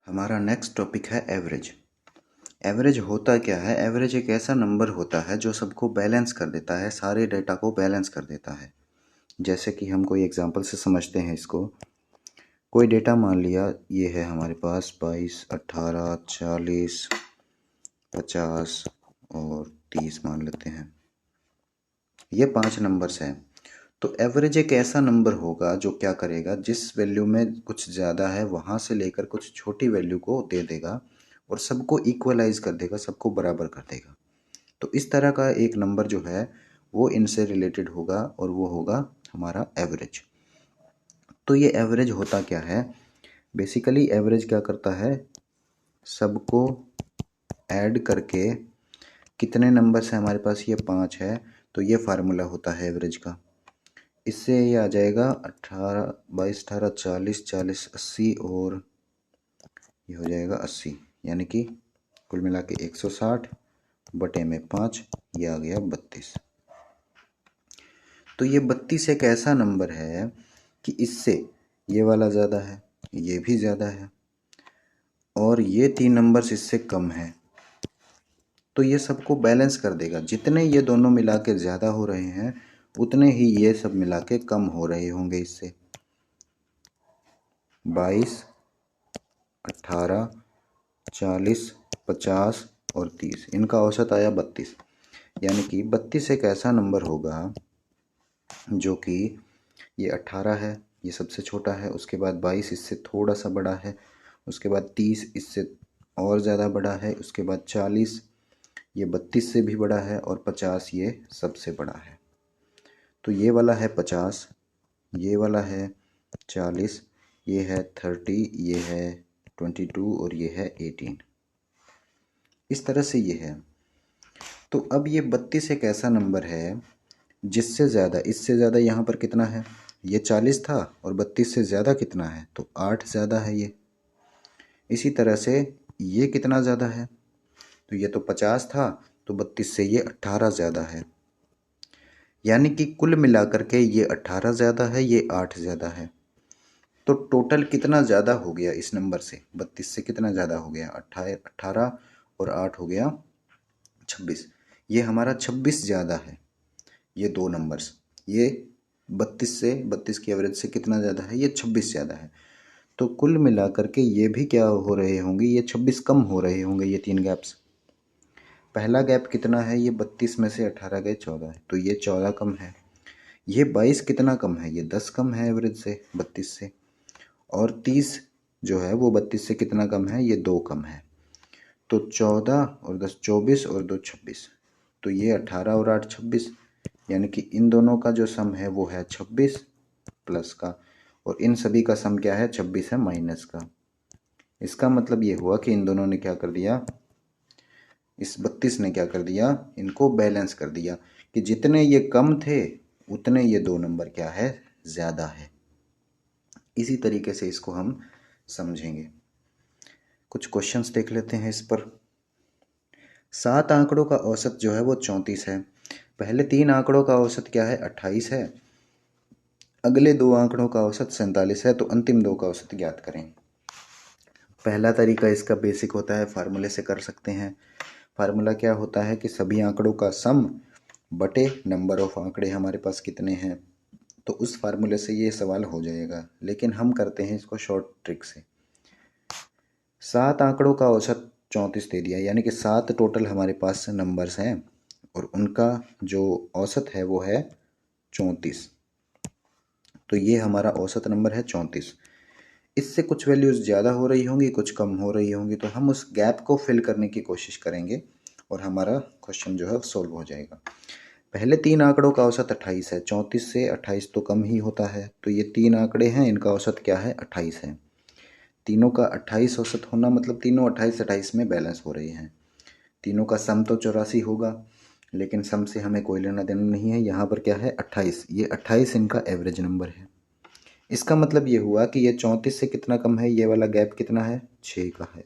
हमारा next topic है average. Average होता क्या है? एवरेज एक ऐसा नंबर होता है जो सबको बैलेंस कर देता है, सारे डेटा को बैलेंस कर देता है। जैसे कि हम कोई एग्जांपल से समझते हैं इसको। कोई डेटा मान लिया ये है हमारे पास 22, 18, 40, 50 और 30 मान लेते हैं। ये 5 नंबर्स हैं। तो एवरेज एक ऐसा नंबर होगा जो क्या करेगा, जिस वैल्यू में कुछ ज़्यादा है वहाँ से लेकर कुछ छोटी वैल्यू को दे देगा और सबको इक्वलाइज कर देगा, सबको बराबर कर देगा। तो इस तरह का एक नंबर जो है वो इनसे रिलेटेड होगा और वो होगा हमारा एवरेज। तो ये एवरेज होता क्या है? बेसिकली एवरेज क्या करता है, सबको ऐड करके कितने नंबर्स हैं हमारे पास, ये 5 है, तो ये फार्मूला होता है एवरेज का। इससे ये आ जाएगा 18, 22, 18, 40, 40, 80 और ये हो जाएगा 80, यानी कि कुल मिला के 160 बटे में 5, ये आ गया 32। तो ये 32 एक ऐसा नंबर है कि इससे ये वाला ज़्यादा है, ये भी ज़्यादा है और ये 3 नंबर्स इससे कम है। तो ये सबको बैलेंस कर देगा। जितने ये दोनों मिला के ज़्यादा हो रहे हैं उतने ही ये सब मिला के कम हो रहे होंगे इससे। 22, 18, 40, 50 और 30, इनका औसत आया 32। यानी कि 32 एक ऐसा नंबर होगा जो कि ये 18 है, ये सबसे छोटा है, उसके बाद 22 इससे थोड़ा सा बड़ा है, उसके बाद 30 इससे और ज़्यादा बड़ा है, उसके बाद 40 ये 32 से भी बड़ा है और 50 ये सबसे बड़ा है। तो ये वाला है 50, ये वाला है 40, ये है 30, ये है 22 और ये है 18। इस तरह से ये है। तो अब ये 32 एक ऐसा नंबर है जिससे ज़्यादा, इससे ज़्यादा यहाँ पर कितना है, ये 40 था और 32 से ज़्यादा कितना है, तो 8 ज़्यादा है ये। इसी तरह से ये कितना ज़्यादा है, तो ये तो 50 था, तो 32 से ये 18 ज़्यादा है। यानी कि कुल मिलाकर के ये 18 ज़्यादा है, ये 8 ज़्यादा है। तो टोटल कितना ज़्यादा हो गया इस नंबर से, 32 से कितना ज़्यादा हो गया, 18 और 8 हो गया 26। ये हमारा 26 ज़्यादा है। ये दो नंबर्स, ये 32 से, 32 की एवरेज से कितना ज़्यादा है, ये 26 ज़्यादा है। तो कुल मिलाकर के ये भी क्या हो रहे होंगे, ये 26 कम हो रहे होंगे। ये 3 गैप्स, पहला गैप कितना है, ये 32 में से 18 गए 14 है, तो ये 14 कम है। ये 22 कितना कम है, ये 10 कम है एवरेज से, 32 से। और 30 जो है वो 32 से कितना कम है, ये 2 कम है। तो 14 और 10 24 और 2 26, तो ये 18 और 8 26, यानी कि इन दोनों का जो सम है वो है 26 प्लस का, और इन सभी का सम क्या है, 26 है माइनस का। इसका मतलब ये हुआ कि इन दोनों ने क्या कर दिया, इस 32 ने क्या कर दिया, इनको बैलेंस कर दिया कि जितने ये कम थे उतने ये दो नंबर क्या है, ज़्यादा है। इसी तरीके से इसको हम समझेंगे। कुछ क्वेश्चंस देख लेते हैं इस पर। 7 आंकड़ों का औसत जो है वो 34 है। पहले 3 आंकड़ों का औसत क्या है, 28 है। अगले 2 आंकड़ों का औसत 47 है, तो अंतिम 2 का औसत ज्ञात करें। पहला तरीका इसका बेसिक होता है, फार्मूले से कर सकते हैं। फार्मूला क्या होता है कि सभी आंकड़ों का सम बटे नंबर ऑफ आंकड़े हमारे पास कितने हैं, तो उस फार्मूले से ये सवाल हो जाएगा। लेकिन हम करते हैं इसको शॉर्ट ट्रिक से। 7 आंकड़ों का औसत 34 दे दिया, यानी कि 7 टोटल हमारे पास नंबर्स हैं और उनका जो औसत है वो है 34। तो ये हमारा औसत नंबर है 34। इससे कुछ वैल्यूज़ ज़्यादा हो रही होंगी, कुछ कम हो रही होंगी, तो हम उस गैप को फिल करने की कोशिश करेंगे और हमारा क्वेश्चन जो है सॉल्व हो जाएगा। पहले 3 आंकड़ों का औसत 28 है। 34 से 28 तो कम ही होता है, तो ये 3 आंकड़े हैं, इनका औसत क्या है, 28 है। तीनों का 28 औसत होना मतलब तीनों 28-28 में बैलेंस हो रहे हैं। तीनों का सम तो 84 होगा, लेकिन सम से हमें कोई लेना देना नहीं है। यहाँ पर क्या है, 28, ये 28 इनका एवरेज नंबर है। इसका मतलब ये हुआ कि ये 34 से कितना कम है, ये वाला गैप कितना है, 6 का है।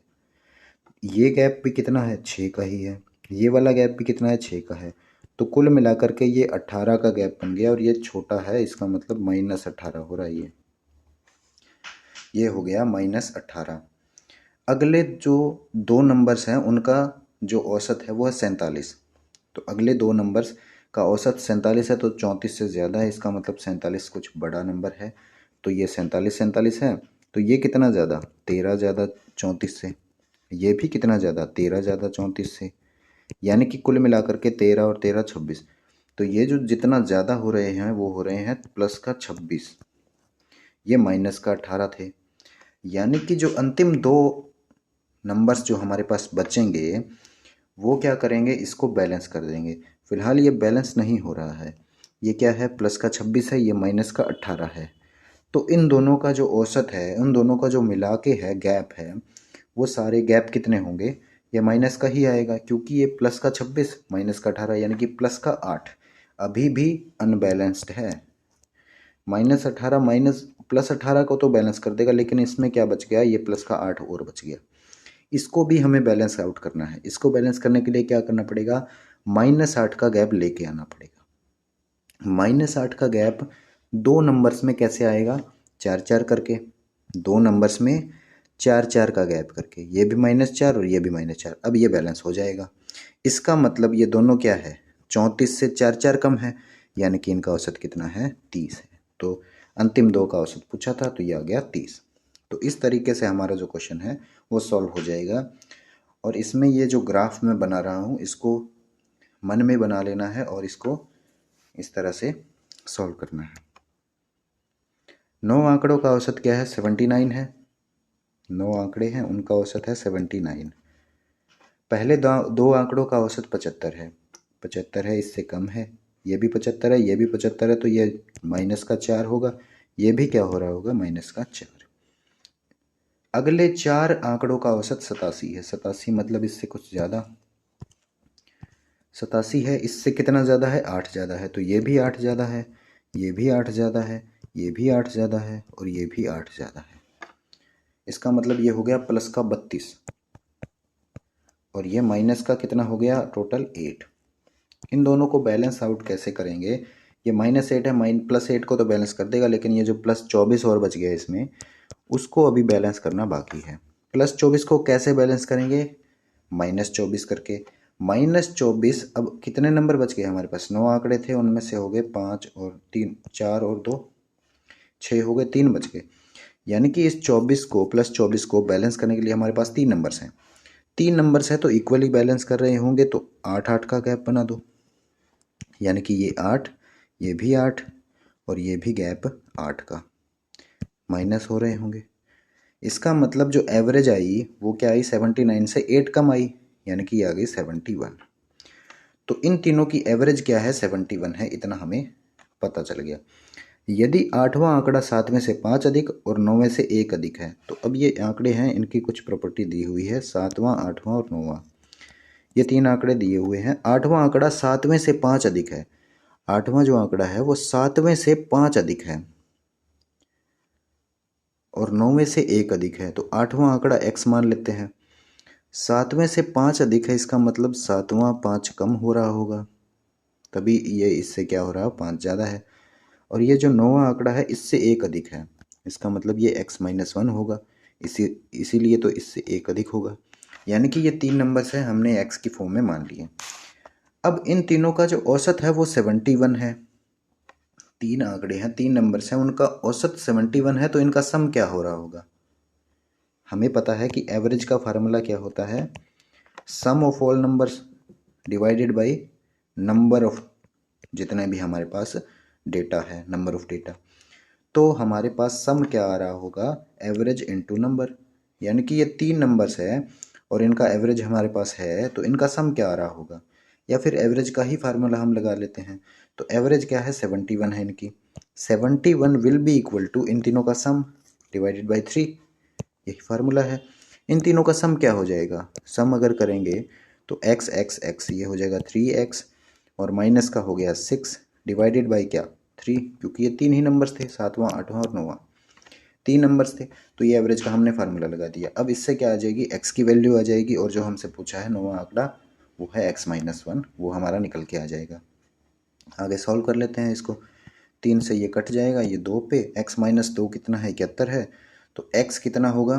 ये गैप भी कितना है, 6 का ही है। ये वाला गैप भी कितना है, 6 का है। तो कुल मिलाकर के ये 18 का गैप बन गया और ये छोटा है, इसका मतलब -18 हो रहा है। ये हो गया -18। अगले जो दो नंबर्स हैं उनका जो औसत है वो है 47। तो अगले दो नंबर्स का औसत 47 है, तो 34 से ज़्यादा है, इसका मतलब 47 कुछ बड़ा नंबर है। तो ये 47 है। तो ये कितना ज़्यादा, 13 ज़्यादा 34 से। ये भी कितना ज़्यादा, 13 ज़्यादा 34 से। यानी कि कुल मिलाकर के 13 और 13 26। तो ये जो जितना ज़्यादा हो रहे हैं वो हो रहे हैं प्लस का 26, ये माइनस का 18 थे। यानी कि जो अंतिम दो नंबर्स जो हमारे पास बचेंगे वो क्या करेंगे, इसको बैलेंस कर देंगे। फिलहाल ये बैलेंस नहीं हो रहा है। ये क्या है, प्लस का 26 है, ये माइनस का 18 है। तो इन दोनों का जो औसत है, उन दोनों का जो मिला के है गैप है, वो सारे गैप कितने होंगे, ये माइनस का ही आएगा, क्योंकि ये प्लस का 26 माइनस का 18 यानी कि प्लस का 8 अभी भी अनबैलेंस्ड है। -18 माइनस प्लस 18 को तो बैलेंस कर देगा, लेकिन इसमें क्या बच गया, ये प्लस का 8 और बच गया। इसको भी हमें बैलेंस आउट करना है। इसको बैलेंस करने के लिए क्या करना पड़ेगा, -8 का गैप लेके आना पड़ेगा। -8 का गैप दो नंबर्स में कैसे आएगा, 4 4 करके। दो नंबर्स में 4 4 का गैप करके, ये भी -4 और ये भी -4। अब ये बैलेंस हो जाएगा। इसका मतलब ये दोनों क्या है, 34 से 4 4 कम है, यानी कि इनका औसत कितना है, 30 है। तो अंतिम दो का औसत पूछा था, तो ये आ गया 30। तो इस तरीके से हमारा जो क्वेश्चन है वो सॉल्व हो जाएगा। और इसमें ये जो ग्राफ मैं बना रहा हूँ इसको मन में बना लेना है और इसको इस तरह से सॉल्व करना है। 9 आंकड़ों का औसत क्या है, 79 है। 9 आंकड़े हैं, उनका औसत है 79। पहले दो आंकड़ों का औसत 75 है। 75 है, इससे कम है। ये भी 75 है, ये भी 75 है, तो ये -4 होगा। ये भी क्या हो रहा होगा, -4। अगले चार आंकड़ों का औसत 87 है। 87 मतलब इससे कुछ ज़्यादा। 87 है, इससे कितना ज़्यादा है, 8 ज़्यादा है। तो ये भी 8 ज़्यादा है, ये भी 8 ज़्यादा है, ये भी 8 ज़्यादा है और ये भी 8 ज़्यादा है। इसका मतलब ये हो गया प्लस का 32 और ये माइनस का कितना हो गया, टोटल 8। इन दोनों को बैलेंस आउट कैसे करेंगे, ये -8 है, +8 को तो बैलेंस कर देगा, लेकिन ये जो +24 और बच गया इसमें, उसको अभी बैलेंस करना बाकी है। +24 को कैसे बैलेंस करेंगे, -24 करके। -24, अब कितने नंबर बच गए हमारे पास, 9 आंकड़े थे, उनमें से हो गए 5 और 3, 4 और 2 6 हो गए, 3 बच गए। यानी कि इस 24 को +24 को बैलेंस करने के लिए हमारे पास 3 नंबर्स हैं। 3 नंबर्स हैं तो इक्वली बैलेंस कर रहे होंगे, तो 8 8 का गैप बना दो। यानी कि ये 8, ये भी 8 और ये भी गैप 8 का माइनस हो रहे होंगे। इसका मतलब जो एवरेज आई वो क्या आई, 79 से 8 कम आई, यानी कि ये आ गई 71। तो इन तीनों की एवरेज क्या है, 71 है, इतना हमें पता चल गया। यदि आठवां आंकड़ा 7 में से 5 अधिक और 9 में से 1 अधिक है, तो अब ये आंकड़े हैं, इनकी कुछ प्रॉपर्टी दी हुई है, 7वां 8वां और 9वां। ये तीन आंकड़े दिए हुए हैं। आठवां आंकड़ा 7वें से 5 अधिक है। आठवां जो आंकड़ा है वो 7वें से 5 अधिक है और 9वें से 1 अधिक है। तो आठवां आंकड़ा x मान लेते हैं। 7वें से 5 अधिक है, इसका मतलब 7वां 5 कम हो रहा होगा, तभी ये इससे क्या हो रहा है, 5 ज़्यादा है। और ये जो 9वां आंकड़ा है इससे 1 अधिक है, इसका मतलब ये x-1 होगा, इसीलिए तो इससे 1 अधिक होगा। यानी कि ये तीन नंबर्स हैं, हमने x की फॉर्म में मान लिए। अब इन तीनों का जो औसत है वो 71 है। तीन आंकड़े हैं, तीन नंबर्स हैं, उनका औसत 71 है, तो इनका सम क्या हो रहा होगा। हमें पता है कि एवरेज का फार्मूला क्या होता है, sum of all numbers divided by number of, जितने भी हमारे पास डेटा है, नंबर ऑफ डेटा। तो हमारे पास सम क्या आ रहा होगा, एवरेज इनटू नंबर। यानी कि ये तीन नंबर्स है और इनका एवरेज हमारे पास है, तो इनका सम क्या आ रहा होगा। या फिर एवरेज का ही फार्मूला हम लगा लेते हैं। तो एवरेज क्या है, 71 है इनकी। 71 विल बी इक्वल टू इन तीनों का सम डिवाइडेड बाई 3, यही फार्मूला है। इन तीनों का सम क्या हो जाएगा, सम अगर करेंगे तो x x x ये हो जाएगा 3x और माइनस का हो गया 6 डिवाइडेड बाई क्या 3, क्योंकि ये तीन ही नंबर्स थे, 7वां 8वां और 9वां, तीन नंबर्स थे। तो ये एवरेज का हमने फार्मूला लगा दिया। अब इससे क्या आ जाएगी, x की वैल्यू आ जाएगी और जो हमसे पूछा है 9वां आंकड़ा वो है x-1, वो हमारा निकल के आ जाएगा। आगे सॉल्व कर लेते हैं इसको। 3 से ये कट जाएगा, ये 2 पे x-2 कितना है, 71 है। तो x कितना होगा,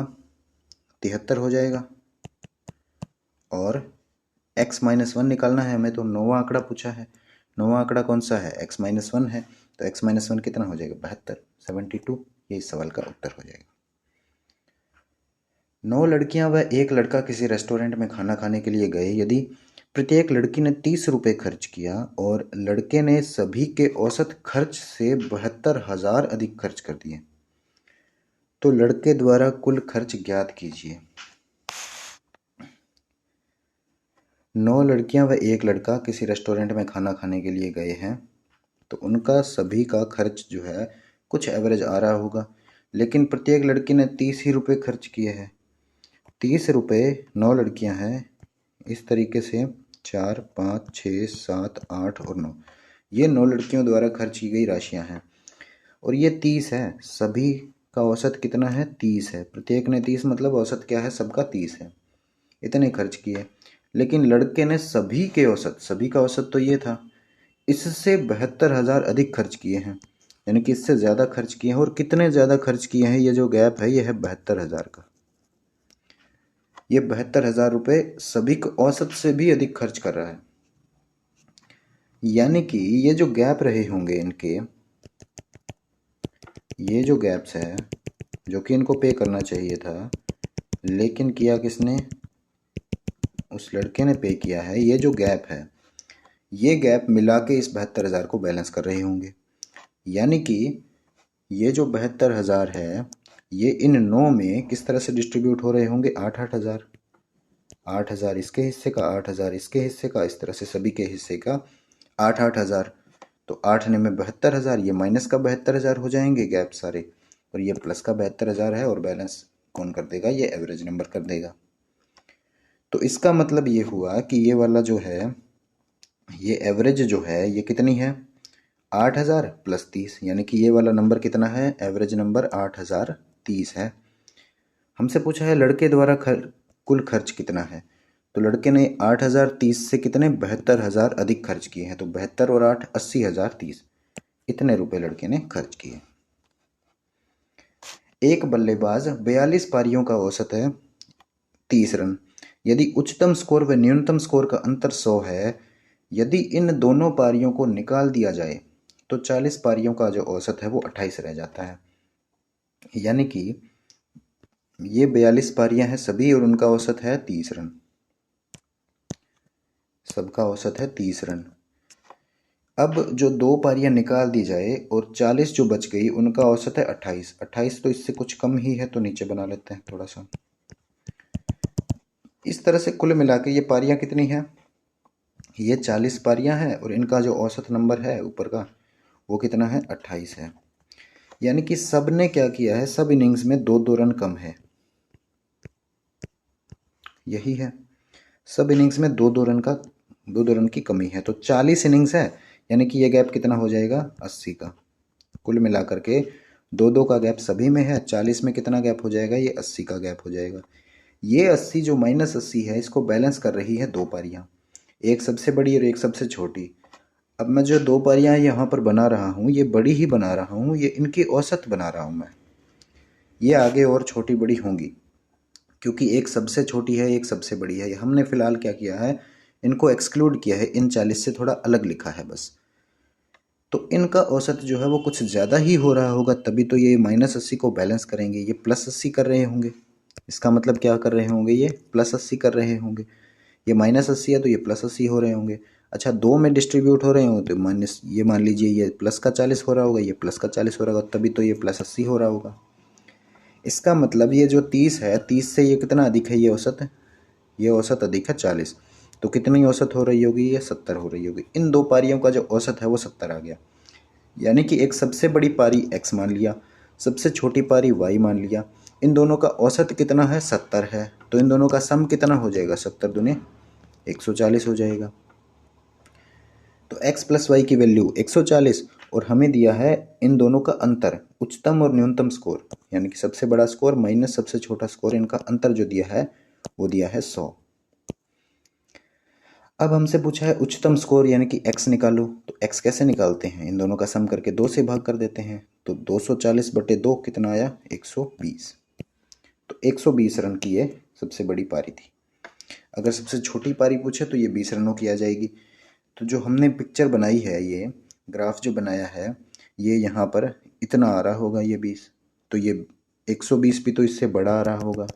73 हो जाएगा। और x-1 निकालना है हमें, तो 9वां आंकड़ा पूछा है। 9वां आंकड़ा कौन सा है? x-1 है, तो x-1 कितना हो जाएगा? 72, 72। ये इस सवाल का उत्तर हो जाएगा। 9 लड़कियां व एक लड़का किसी रेस्टोरेंट में खाना खाने के लिए गए। यदि प्रत्येक लड़की ने 30 रुपये खर्च किया और लड़के ने सभी के औसत खर्च से 72,000 अधिक खर्च कर दिए, तो लड़के द्वारा कुल खर्च ज्ञात कीजिए। 9 लड़कियां व एक लड़का किसी रेस्टोरेंट में खाना खाने के लिए गए हैं, तो उनका सभी का खर्च जो है कुछ एवरेज आ रहा होगा, लेकिन प्रत्येक लड़की ने 30 ही रुपये खर्च किए हैं। 30 रुपये 9 लड़कियां हैं, इस तरीके से 4, 5, 6, 7, 8 और 9, ये 9 लड़कियों द्वारा खर्च की गई राशियां हैं। और ये 30 है, सभी का औसत कितना है? 30 है। प्रत्येक ने 30 मतलब औसत क्या है? सबका 30 है। इतने खर्च किए, लेकिन लड़के ने सभी के औसत, सभी का औसत तो ये था, इससे 72,000 अधिक खर्च किए हैं, यानी कि इससे ज़्यादा खर्च किए हैं। और कितने ज़्यादा खर्च किए हैं? ये जो गैप है ये है 72,000 का। ये 72,000 रुपये सभी के औसत से भी अधिक खर्च कर रहा है, यानी कि ये जो गैप रहे होंगे इनके, ये जो गैप्स है जो कि इनको पे करना चाहिए था, लेकिन किया किसने? उस लड़के ने पे किया है। ये जो गैप है, ये गैप मिला के इस 72,000 को बैलेंस कर रहे होंगे, यानी कि ये जो 72,000 है ये इन 9 में किस तरह से डिस्ट्रीब्यूट हो रहे होंगे? 8-8 हज़ार, 8,000 इसके हिस्से का, 8,000 इसके हिस्से का, इस तरह से सभी के हिस्से का 8-8 हज़ार। तो 8 ने में 72,000, ये माइनस का 72,000 हो जाएंगे गैप सारे, और ये प्लस का 72,000 है, और बैलेंस कौन कर देगा? ये एवरेज नंबर कर देगा। तो इसका मतलब ये हुआ कि ये वाला जो है, ये एवरेज जो है ये कितनी है? 8,000 प्लस 30, यानी कि ये वाला नंबर कितना है? एवरेज नंबर 8,030 है। हमसे पूछा है लड़के द्वारा कुल खर्च कितना है, तो लड़के ने 8,030 से कितने? 72,000 अधिक खर्च किए हैं, तो 72 और 8 80,030, इतने रुपए लड़के ने खर्च किए। एक बल्लेबाज 42 पारियों का औसत है 30 रन। यदि उच्चतम स्कोर व न्यूनतम स्कोर का अंतर 100 है, यदि इन दोनों पारियों को निकाल दिया जाए तो 40 पारियों का जो औसत है वो 28 रह जाता है। यानी कि ये 42 पारियां हैं सभी, और उनका औसत है 30 रन, सबका औसत है 30 रन। अब जो 2 पारियां निकाल दी जाए और 40 जो बच गई उनका औसत है 28। 28 तो इससे कुछ कम ही है, तो नीचे बना लेते हैं थोड़ा सा। इस तरह से कुल मिला के ये पारियां कितनी हैं? ये 40 पारियां हैं, और इनका जो औसत नंबर है ऊपर का वो कितना है? 28 है। यानी कि सब ने क्या किया है? सब इनिंग्स में 2-2 रन कम है, यही है। सब इनिंग्स में 2-2 रन का, 2-2 रन की कमी है। तो 40 इनिंग्स है, यानी कि ये गैप कितना हो जाएगा? 80 का। कुल मिलाकर के 2-2 का गैप सभी में है, 40 में कितना गैप हो जाएगा? ये 80 का गैप हो जाएगा। ये 80 जो -80 है, इसको बैलेंस कर रही है 2 पारियां, एक सबसे बड़ी और एक सबसे छोटी। अब मैं जो 2 पारियां यहाँ पर बना रहा हूँ, ये बड़ी ही बना रहा हूँ, ये इनकी औसत बना रहा हूँ मैं। ये आगे और छोटी बड़ी होंगी, क्योंकि एक सबसे छोटी है, एक सबसे बड़ी है। हमने फ़िलहाल क्या किया है? इनको एक्सक्लूड किया है, इन 40 से थोड़ा अलग लिखा है बस। तो इनका औसत जो है वो कुछ ज़्यादा ही हो रहा होगा, तभी तो ये -80 को बैलेंस करेंगे। ये +80 कर रहे होंगे, इसका मतलब क्या कर रहे होंगे? ये +80 कर रहे होंगे। ये -80 है तो ये +80 हो रहे होंगे। अच्छा, 2 में डिस्ट्रीब्यूट हो रहे हो तो माइनस, ये मान लीजिए ये प्लस का 40 हो रहा होगा, ये प्लस का 40 हो रहा होगा, तभी तो ये +80 हो रहा होगा। इसका मतलब ये जो 30 है, 30 से ये कितना अधिक है? ये औसत है, ये औसत अधिक है 40, तो कितनी औसत हो रही होगी? ये 70 हो रही होगी। इन 2 पारियों का जो औसत है वो 70 आ गया। यानी कि एक सबसे बड़ी पारी x मान लिया, सबसे छोटी पारी y मान लिया, इन दोनों का औसत कितना है? 70 है, तो इन दोनों का सम कितना हो जाएगा? 70 दूनी 140 हो जाएगा। तो x प्लस वाई की वैल्यू 140, और हमें दिया है इन दोनों का अंतर, उच्चतम और न्यूनतम स्कोर, यानी कि सबसे बड़ा स्कोर माइनस सबसे छोटा स्कोर, इनका अंतर जो दिया है वो दिया है 100। अब हमसे पूछा है उच्चतम स्कोर यानी कि x निकालो, तो x कैसे निकालते हैं? इन दोनों का सम करके 2 से भाग कर देते हैं, तो 240/2 कितना आया? 120। तो 120 रन की ये सबसे बड़ी पारी थी। अगर सबसे छोटी पारी पूछे तो ये 20 रनों की आ जाएगी। तो जो हमने पिक्चर बनाई है, ये ग्राफ जो बनाया है, ये यहाँ पर इतना आ रहा होगा, ये 20, तो ये 120 भी तो इससे बड़ा आ रहा होगा।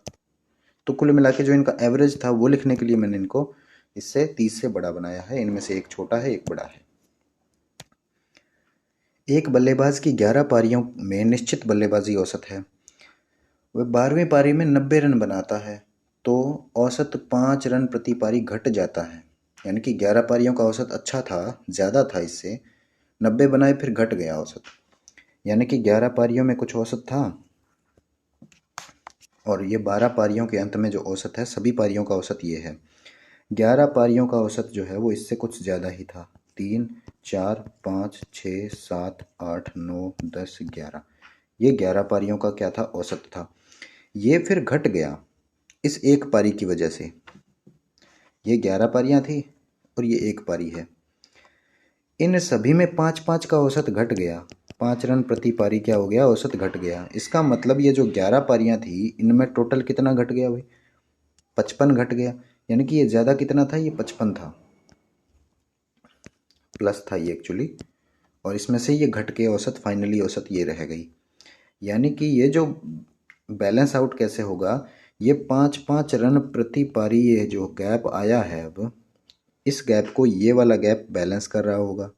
तो कुल मिला के जो इनका एवरेज था वो लिखने के लिए मैंने इनको इससे 30 से बड़ा बनाया है। इनमें से एक छोटा है, एक बड़ा है। एक बल्लेबाज की 11 पारियों में निश्चित बल्लेबाजी औसत है। वह 12वीं पारी में 90 रन बनाता है तो औसत 5 रन प्रति पारी घट जाता है। यानी कि 11 पारियों का औसत अच्छा था, ज़्यादा था, इससे 90 बनाए फिर घट गया औसत। यानी कि 11 पारियों में कुछ औसत था और ये 12 पारियों के अंत में जो औसत है, सभी पारियों का औसत ये है। 11 पारियों का औसत जो है वो इससे कुछ ज़्यादा ही था। 3, 4, 5, 6, 7, 8, 9, 10, 11, ये 11 पारियों का क्या था, औसत था। ये फिर घट गया इस एक पारी की वजह से। ये 11 पारियां थी और ये एक पारी है। इन सभी में 5-5 का औसत घट गया। 5 रन प्रति पारी क्या हो गया, औसत घट गया। इसका मतलब ये जो 11 पारियां थी, इनमें टोटल कितना घट गया भाई, 55 घट गया। यानी कि ये ज़्यादा कितना था, ये 55 था, प्लस था ये एक्चुअली, और इसमें से ये घट के औसत, फाइनली औसत ये रह गई। यानी कि ये जो बैलेंस आउट कैसे होगा, ये 5-5 रन प्रति पारी, ये जो गैप आया है, अब इस गैप को ये वाला गैप बैलेंस कर रहा होगा,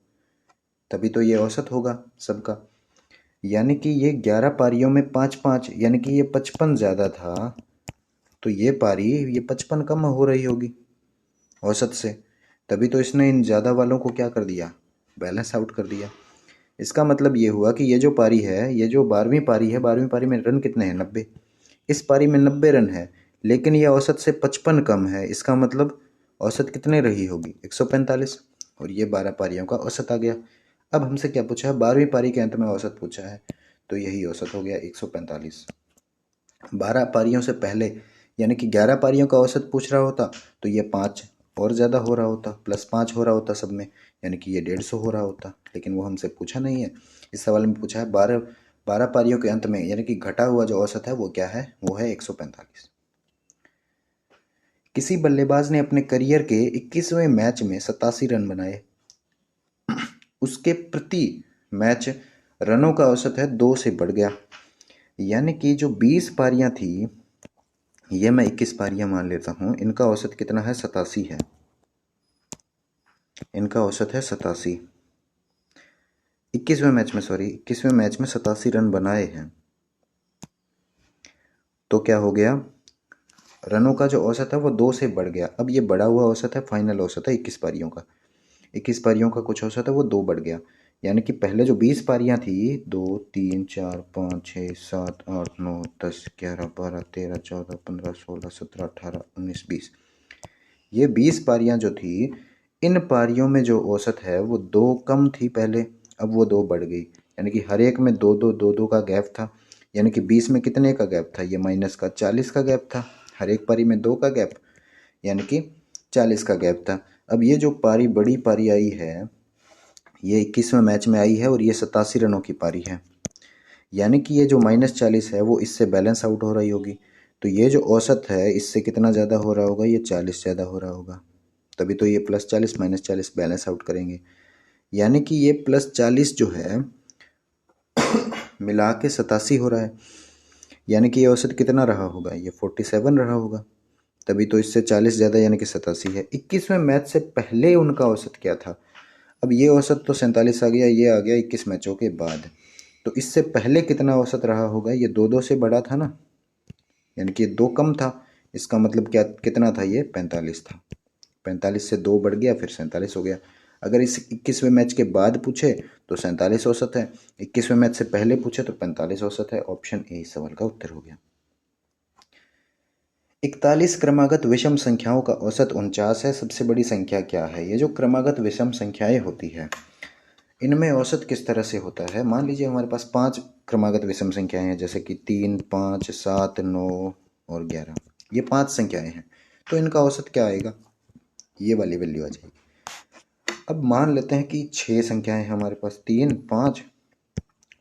तभी तो ये औसत होगा सबका। यानी कि ये 11 पारियों में 5-5, यानी कि ये 55 ज़्यादा था, तो ये पारी ये 55 कम हो रही होगी औसत से, तभी तो इसने इन ज़्यादा वालों को क्या कर दिया, बैलेंस आउट कर दिया। इसका मतलब ये हुआ कि ये जो पारी है, ये जो 12वीं पारी है, 12वीं पारी में रन कितने हैं, 90। इस पारी में 90 रन है, लेकिन ये औसत से 55 कम है। इसका मतलब औसत कितने रही होगी, 145, और ये 12 पारियों का औसत आ गया। अब हमसे क्या पूछा है, 12वीं पारी के अंत में औसत पूछा है, तो यही औसत हो गया 145। 12 पारियों से पहले यानी कि 11 पारियों का औसत पूछ रहा होता तो ये 5 और ज़्यादा हो रहा होता, +5 हो रहा होता सब में, यानी कि ये 150 हो रहा होता। लेकिन वो हमसे पूछा नहीं है। इस सवाल में पूछा है 12 पारियों के अंत में, यानी कि घटा हुआ जो औसत है वो क्या है, वो है 145। किसी बल्लेबाज ने अपने करियर के 21वें मैच में 87 रन बनाए। उसके प्रति मैच रनों का औसत है 2 से बढ़ गया। यानी कि जो 20 पारियां थी, ये मैं 21 पारियां मान लेता हूँ, इनका औसत कितना है, 87 है। इनका औसत है 87। 21वें मैच में, सॉरी 21वें मैच में 87 रन बनाए हैं, तो क्या हो गया, रनों का जो औसत है वो 2 से बढ़ गया। अब ये बढ़ा हुआ औसत है, फाइनल औसत है 21 पारियों का। 21 पारियों का कुछ औसत है वो 2 बढ़ गया। यानी कि पहले जो 20 पारियां थी, 2, 3, 4, 5, 6, 7, 8, 9, 10, 11, 12, 13, 14, 15, 16, 17, 18, 19, 20, ये 20 पारियां जो थी, इन पारियों में जो औसत है वो 2 कम थी पहले, अब वो 2 बढ़ गई। यानी कि हर एक में 2-2 का गैप था। यानी कि 20 में कितने का गैप था, ये माइनस का 40 का गैप था। हर एक पारी में 2 का गैप, यानी कि 40 का गैप था। अब ये जो पारी, बड़ी पारी आई है, ये 21वें मैच में आई है और ये 87 रनों की पारी है। यानी कि ये जो -40 है वो इससे बैलेंस आउट हो रही होगी। तो ये जो औसत है इससे कितना ज़्यादा हो रहा होगा, ये 40 ज़्यादा हो रहा होगा, तभी तो ये +40 -40 बैलेंस आउट करेंगे। यानी कि ये +40 जो है मिला के 87 हो रहा है। यानी कि ये औसत कितना रहा होगा, ये 47 रहा होगा, तभी तो इससे 40 ज़्यादा, यानी कि 87 है। 21वें मैच से पहले उनका औसत क्या था, अब ये औसत तो 47 आ गया, ये आ गया 21 मैचों के बाद। तो इससे पहले कितना औसत रहा होगा, ये 2-2 से बड़ा था ना, यानी कि 2 कम था। इसका मतलब क्या, कितना था, ये 45 था। 45 से 2 बढ़ गया, फिर 47 हो गया। अगर इस 21वें मैच के बाद पूछे तो 47 औसत है, 21वें मैच से पहले पूछे तो 45 औसत है। ऑप्शन ए इस सवाल का उत्तर हो गया। 41 क्रमागत विषम संख्याओं का औसत 49 है, सबसे बड़ी संख्या क्या है। ये जो क्रमागत विषम संख्याएं होती है, इनमें औसत किस तरह से होता है। मान लीजिए हमारे पास 5 क्रमागत विषम संख्याएं हैं, जैसे कि 3, 5, 7, 9 और 11, ये 5 संख्याएं हैं, तो इनका औसत क्या आएगा, ये वाली वैल्यू आ जाएगी। अब मान लेते हैं कि 6 संख्याएं हैं हमारे पास, 3, 5,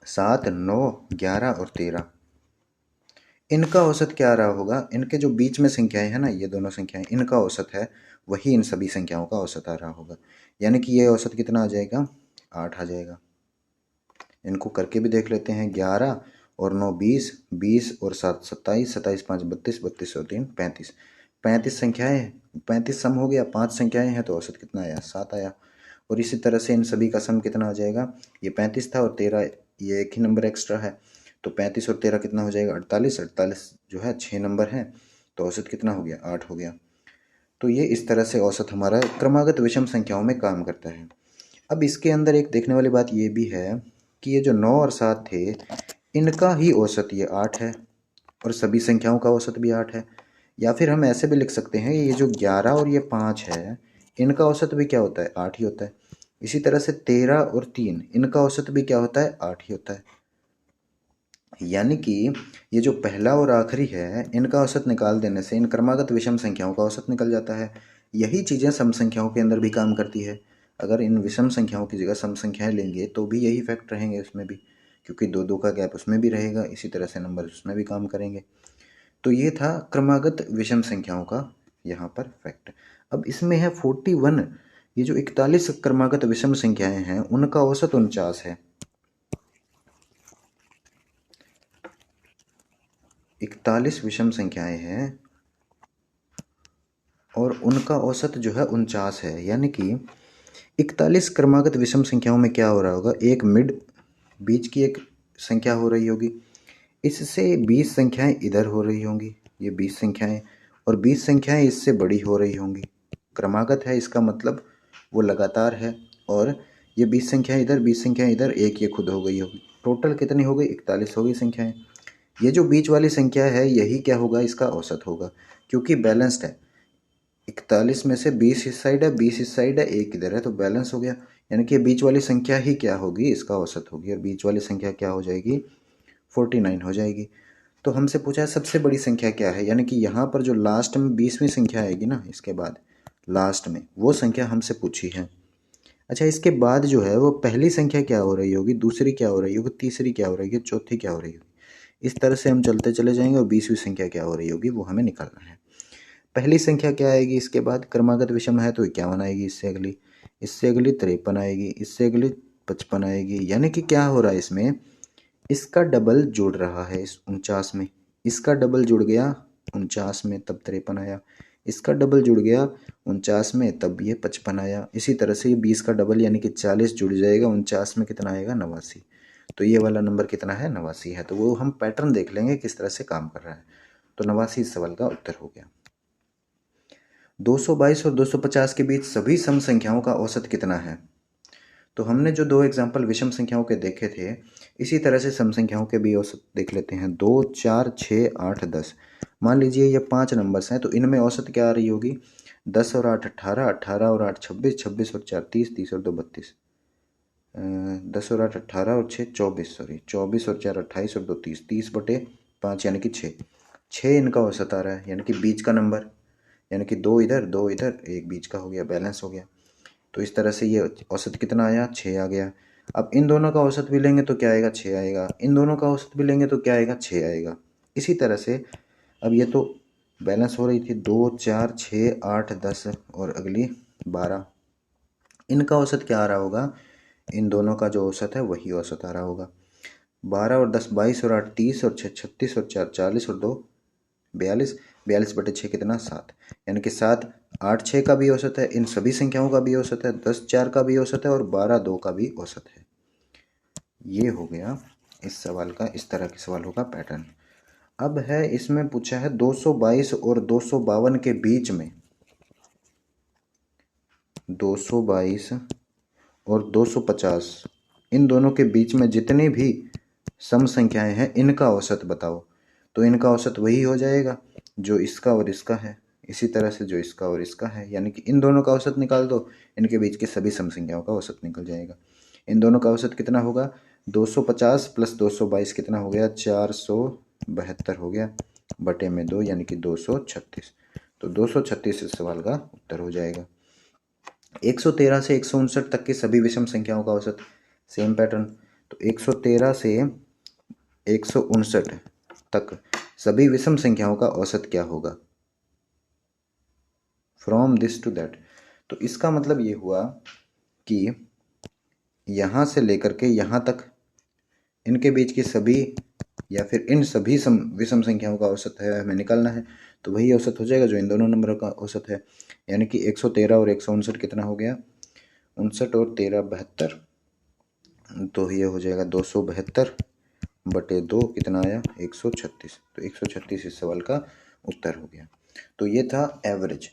7, 9, 11 और 13। इनका औसत क्या आ रहा होगा, इनके जो बीच में संख्याएं हैं ना, ये दोनों संख्याएं, इनका औसत है वही इन सभी संख्याओं का औसत आ रहा होगा। यानी कि ये औसत कितना आ जाएगा, 8 आ जाएगा। इनको करके भी देख लेते हैं। 11 और 9 20, 20 और 7 27, 27 5 32, 32 और 3 35, 35 संख्याएं, 35 सम हो गया, 5 संख्याएं हैं तो औसत कितना आया, 7 आया। और इसी तरह से इन सभी का सम कितना आ जाएगा, ये 35 था और 13, ये एक ही नंबर एक्स्ट्रा है, तो 35 और 13 कितना हो जाएगा, 48, 48 जो है 6 नंबर है, तो औसत कितना हो गया, 8 हो गया। तो ये इस तरह से औसत हमारा क्रमागत विषम संख्याओं में काम करता है। अब इसके अंदर एक देखने वाली बात ये भी है कि ये जो 9 और 7 थे, इनका ही औसत ये 8 है और सभी संख्याओं का औसत भी 8 है। या फिर हम ऐसे भी लिख सकते हैं, ये जो 11 और ये 5 है, इनका औसत भी क्या होता है, 8 ही होता है। इसी तरह से 13 और 3, इनका औसत भी क्या होता है, 8 ही होता है। यानी कि ये जो पहला और आखिरी है, इनका औसत निकाल देने से इन क्रमागत विषम संख्याओं का औसत निकल जाता है। यही चीज़ें सम संख्याओं के अंदर भी काम करती है। अगर इन विषम संख्याओं की जगह सम संख्याएं लेंगे तो भी यही फैक्ट रहेंगे उसमें भी, क्योंकि दो दो का गैप उसमें भी रहेगा, इसी तरह से नंबर उसमें भी काम करेंगे। तो ये था क्रमागत विषम संख्याओं का यहाँ पर फैक्ट। अब इसमें है 41, ये जो 41 क्रमागत विषम संख्याएं हैं उनका औसत 49 है। 41 विषम संख्याएं हैं और उनका औसत जो है 49 है। यानी कि 41 क्रमागत विषम संख्याओं में क्या हो रहा होगा, एक मिड बीच की एक संख्या हो रही होगी, इससे 20 संख्याएं इधर हो रही होंगी, ये 20 संख्याएं, और 20 संख्याएं इससे बड़ी हो रही होंगी। क्रमागत है, इसका मतलब वो लगातार है। और ये 20 संख्याएं इधर, 20 संख्याएं इधर, एक ये खुद हो गई होगी। टोटल कितनी हो गई, 41 हो गई संख्याएं। ये जो बीच वाली संख्या है यही क्या होगा, इसका औसत होगा, क्योंकि बैलेंस्ड है। 41 में से 20 इस साइड है, 20 इस साइड है, एक इधर है, तो बैलेंस हो गया। यानी कि बीच वाली संख्या ही क्या होगी, इसका औसत होगी, और बीच वाली संख्या क्या हो जाएगी, 49 हो जाएगी। तो हमसे पूछा है सबसे बड़ी संख्या क्या है, यानी कि यहाँ पर जो लास्ट में 20वीं संख्या आएगी ना, इसके बाद लास्ट में वो संख्या हमसे पूछी है। अच्छा, इसके बाद जो है वो पहली संख्या क्या हो रही होगी, दूसरी क्या हो रही होगी, तीसरी क्या हो रही होगी, चौथी क्या हो रही होगी, इस तरह से हम चलते चले जाएंगे और 20वीं संख्या क्या हो रही होगी वो हमें निकालना है। पहली संख्या क्या आएगी, इसके बाद क्रमागत विषम है तो 51 आएगी, इससे अगली, इससे अगली 53 आएगी, इससे अगली 55 आएगी। यानी कि क्या हो रहा है इसमें, इसका डबल जुड़ रहा है इस 49 में, इसका डबल जुड़ गया 49 में तब 53 आया, इसका डबल जुड़ गया 49 में तब ये 55 आया। इसी तरह से ये 20 का डबल यानी कि 40 जुड़ जाएगा 49 में, कितना आएगा, 89। तो ये वाला नंबर कितना है, 89 है। तो वो हम पैटर्न देख लेंगे किस तरह से काम कर रहा है। तो 89 इस सवाल का उत्तर हो गया। 222 और 250 के बीच सभी सम संख्याओं का औसत कितना है। तो हमने जो दो एग्जाम्पल विषम संख्याओं के देखे थे, इसी तरह से सम संख्याओं के भी औसत देख लेते हैं। 2 4 6 8 10, मान लीजिए ये 5 नंबर्स हैं, तो इनमें औसत क्या आ रही होगी, 10 और 8 18, 18 और 8 26, 26 और 4 30, 30 और 2 32, 10 और 8 18 और 6 24, सॉरी 24 और 4 28 और 2 30, 30/5 यानी कि 6, 6 इनका औसत आ रहा है, यानी कि बीच का नंबर, यानी कि 2 इधर 2 इधर, एक बीच का हो गया, बैलेंस हो गया। तो इस तरह से ये औसत कितना आया, 6 आ गया। अब इन दोनों का औसत भी लेंगे तो क्या आएगा, 6 आएगा। इन दोनों का औसत भी लेंगे तो क्या आएगा, 6 आएगा। इसी तरह से अब ये तो बैलेंस हो रही थी, 2 4 6 8 10 और अगली 12, इनका औसत क्या आ रहा होगा, इन दोनों का जो औसत है वही औसत आ रहा होगा। 12 और 10 22 और 8 30 और 6 36 और 4 40 और 2 42, 42/6 कितना, 7, यानी कि 7, 8 6 का भी औसत है, इन सभी संख्याओं का भी औसत है, 10 4 का भी औसत है और 12 2 का भी औसत है। ये हो गया इस सवाल का, इस तरह के सवालों का पैटर्न। अब है इसमें पूछा है 222 और 252 के बीच में, 222 और 250, इन दोनों के बीच में जितनी भी सम संख्याएं हैं इनका औसत बताओ। तो इनका औसत वही हो जाएगा जो इसका और इसका है, इसी तरह से जो इसका और इसका है, यानी कि इन दोनों का औसत निकाल दो, इनके बीच के सभी सम संख्याओं का औसत निकल जाएगा। इन दोनों का औसत कितना होगा, 250 प्लस 222 कितना हो गया, 472 हो गया, बटे में 2 यानी कि 236। तो 236 इस सवाल का उत्तर हो जाएगा। 113 से 159 तक के सभी विषम संख्याओं का औसत, सेम पैटर्न। तो 113 से 159 तक सभी विषम संख्याओं का औसत क्या होगा। फ्रॉम दिस टू दैट, तो इसका मतलब ये हुआ कि यहाँ से लेकर के यहाँ तक इनके बीच की सभी या फिर इन सभी विषम संख्याओं का औसत है हमें निकालना है, तो वही औसत हो जाएगा जो इन दोनों नंबरों का औसत है। यानी कि 113 और 159 कितना हो गया, 59 और 13 72, तो ये हो जाएगा 272 बटे 2 कितना आया 136। तो 136 इस सवाल का उत्तर हो गया। तो ये था एवरेज।